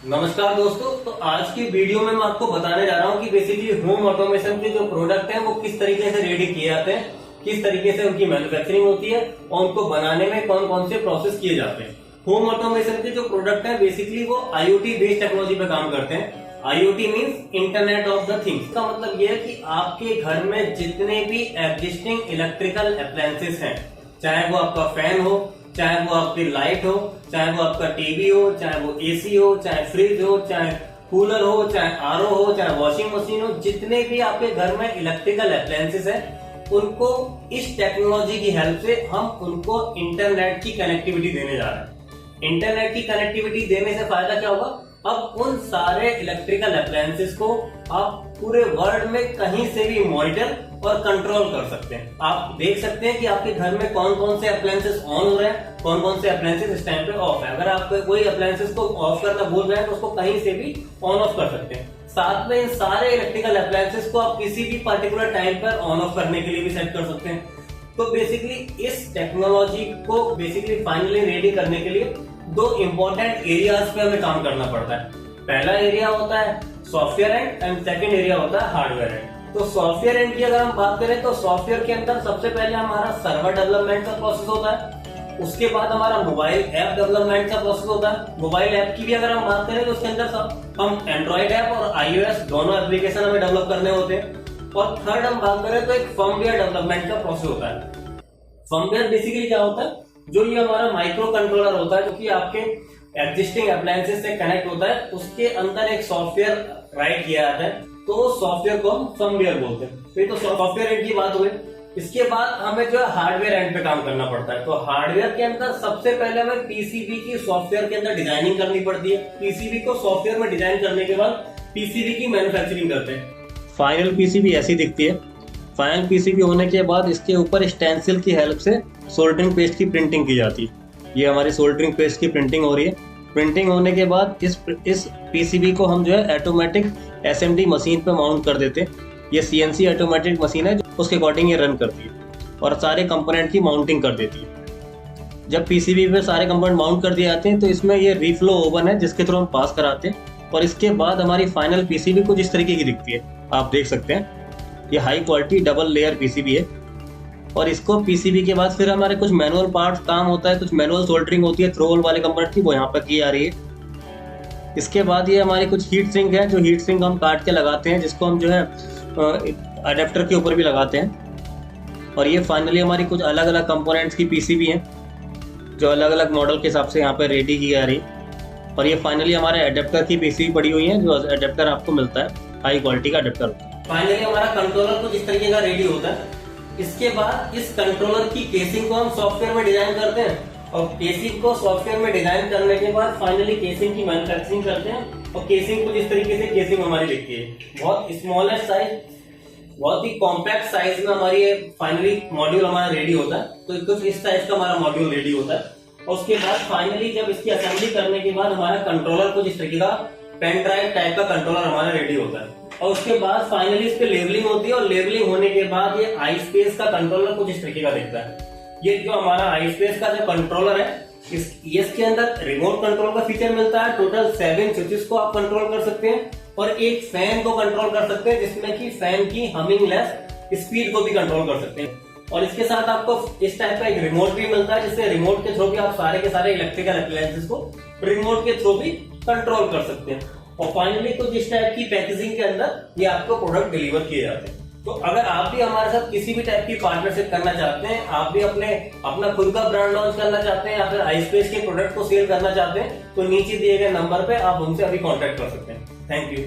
नमस्कार दोस्तों। तो आज की वीडियो में मैं आपको बताने जा रहा हूँ कि बेसिकली होम ऑटोमेशन के जो प्रोडक्ट हैं वो किस तरीके से रेडी किए जाते हैं, किस तरीके से उनकी मैन्युफैक्चरिंग होती है और उनको बनाने में कौन कौन से प्रोसेस किए जाते हैं। होम ऑटोमेशन के जो प्रोडक्ट हैं बेसिकली वो IoT बेस्ड टेक्नोलॉजी पे काम करते हैं। IoT means internet of the things का मतलब ये है कि आपके घर में जितने भी एग्जिस्टिंग इलेक्ट्रिकल अप्लायंसेस हैं, चाहे वो आपका फैन हो, चाहे वो आपकी लाइट हो, चाहे वो आपका टीवी हो, चाहे वो एसी हो, चाहे फ्रिज हो, चाहे कूलर हो, चाहे आरओ हो, चाहे वॉशिंग मशीन हो, जितने भी आपके घर में इलेक्ट्रिकल अप्लायंसेस हैं उनको इस टेक्नोलॉजी की हेल्प से हम उनको इंटरनेट की कनेक्टिविटी देने जा रहे हैं। इंटरनेट की कनेक्टिविटी देने से फायदा क्या होगा? अब उन सारे इलेक्ट्रिकल अप्लायंसेस को आप पूरे वर्ल्ड में कहीं से भी मॉनिटर और कंट्रोल कर सकते हैं। आप देख सकते हैं कि आपके घर में कौन कौन से अप्लायंसेस ऑन हो रहे हैं, कौन कौन से अप्लायंसेस इस टाइम पे ऑफ है। अगर आप कोई अप्लायंसेस को ऑफ करना भूल रहे हैं तो उसको कहीं से भी ऑन ऑफ कर सकते हैं। साथ में इन सारे इलेक्ट्रिकल अप्लायंसेस को आप किसी भी पर्टिकुलर टाइम पर ऑन ऑफ करने के लिए भी सेट कर सकते हैं। तो बेसिकली इस टेक्नोलॉजी को बेसिकली फाइनली रेडी करने के लिए दो इंपॉर्टेंट एरियाज पे हमें काम करना पड़ता है। पहला एरिया होता है सॉफ्टवेयर एंड सेकंड एरिया होता है हार्डवेयर एंड। तो सॉफ्टवेयर एंड की अगर हम बात करें तो सॉफ्टवेयर के अंदर सबसे पहले हमारा सर्वर डेवलपमेंट का प्रोसेस होता है। उसके बाद हमारा मोबाइल ऐप डेवलपमेंट का प्रोसेस होता है। मोबाइल ऐप की भी अगर हम बात करें तो उसके अंदर हम एंड्रॉइड ऐप और iOS दोनों एप्लीकेशन हमें डेवलप करने होते हैं। और थर्ड हम बात करें तो एक फर्मवेयर डेवलपमेंट का प्रोसेस होता है। फर्मवेयर बेसिकली क्या होता है? जो ये हमारा माइक्रो कंट्रोलर होता है जो कि आपके एग्जिस्टिंग अप्लायंसेस से कनेक्ट होता है, उसके अंदर एक सॉफ्टवेयर राइट किया जाता है, तो उस सॉफ्टवेयर को हम फर्मवेयर बोलते हैं। तो ये तो सॉफ्टवेयर एंड की बात हुई। इसके बाद हमें जो है हार्डवेयर एंड पे काम करना पड़ता है। तो हार्डवेयर के अंदर सबसे पहले हमें पीसीबी की सॉफ्टवेयर के अंदर डिजाइनिंग करनी पड़ती है। पीसीबी को सॉफ्टवेयर में डिजाइन करने के बाद पीसीबी की मैन्युफैक्चरिंग करते हैं। फाइनल पीसीबी ऐसी दिखती है। फाइनल पीसीबी होने के बाद इसके ऊपर स्टेंसिल की हेल्प से सोल्डरिंग पेस्ट की प्रिंटिंग की जाती है। ये हमारी सोल्डरिंग पेस्ट की प्रिंटिंग हो रही है। प्रिंटिंग होने के बाद इस पीसीबी को हम जो है ऑटोमेटिक एसएमडी मशीन पे माउंट कर देते हैं। ये सीएनसी ऑटोमेटिक मशीन है, उसके अकॉर्डिंग ये रन करती है और सारे कंपोनेंट की माउंटिंग कर देती है। जब पीसीबी पे सारे कंपोनेंट माउंट कर दिए जाते हैं तो इसमें ये रीफ्लो ओवन है जिसके थ्रू हम पास कराते हैं। और इसके बाद हमारी फाइनल पीसीबी कुछ इस तरीके की दिखती है, आप देख सकते हैं। ये high quality double layer PCB है। और इसको पीसीबी के बाद फिर हमारे कुछ मैनुअल पार्ट काम होता है, कुछ मैनुअल सोल्डरिंग होती है थ्रो होल वाले कंपोनेंट की, वो यहाँ पर की जा रही है। इसके बाद ये हमारी कुछ हीट सिंक है, जो हीट सिंक हम काट के लगाते हैं, जिसको हम जो है अडेप्टर के ऊपर भी लगाते हैं। और ये फाइनली हमारी कुछ अलग अलग कंपोनेंट्स की पीसीबी हैं जो अलग अलग मॉडल के हिसाब से यहाँ पर रेडी की जा रही है। और ये फाइनली हमारे अडेप्टर की पीसीबी पड़ी हुई है, जो अडेप्टर आपको मिलता है, हाई क्वालिटी का अडेप्टर। फाइनली हमारा कंट्रोलर कुछ इस तरीके का रेडी होता है। इसके बाद इस कंट्रोलर की केसिंग को हम सॉफ्टवेयर में डिजाइन करते हैं और केसिंग को सॉफ्टवेयर में डिजाइन करने के बाद फाइनली केसिंग की मैन्युफैक्चरिंग करते हैं। और केसिंग कुछ इस तरीके से केसिंग हमारी दिखती है, बहुत स्मॉलेस्ट साइज, बहुत ही कॉम्पैक्ट साइज में हमारी फाइनली मॉड्यूल हमारा रेडी होता है। तो कुछ इस साइज का हमारा मॉड्यूल रेडी होता है। और उसके बाद फाइनली जब इसकी असेंबली करने के बाद हमारा कंट्रोलर कुछ इस तरीके का पेन ड्राइव टाइप का कंट्रोलर हमारा रेडी होता है। और उसके बाद फाइनली इस पे लेबलिंग होती है और लेबलिंग होने के बाद ये आई स्पेस का कंट्रोलर कुछ इस तरीके का दिखता है। ये जो हमारा आई स्पेस का जो कंट्रोलर है, इसके अंदर रिमोट कंट्रोल का फीचर मिलता है। टोटल 7 स्विचेस को आप कंट्रोल कर सकते हैं और एक फैन को कंट्रोल कर सकते हैं, जिसमें कि फैन की हमिंग लेस स्पीड को भी कंट्रोल कर सकते हैं। और इसके साथ आपको इस टाइप का एक रिमोट भी मिलता है, जिससे रिमोट के थ्रू भी आप सारे के सारे इलेक्ट्रिकल अप्लायंसेस को रिमोट के थ्रू भी कंट्रोल कर सकते हैं। और फाइनली कुछ इस टाइप की पैकेजिंग के अंदर ये आपको प्रोडक्ट डिलीवर किए जाते हैं। तो अगर आप भी हमारे साथ किसी भी टाइप की पार्टनरशिप करना चाहते हैं, आप भी अपना खुद का ब्रांड लॉन्च करना चाहते हैं या फिर आईस्पेस के प्रोडक्ट को सेल करना चाहते हैं, तो नीचे दिए गए नंबर पे आप हमसे अभी कांटेक्ट कर सकते हैं। Thank you.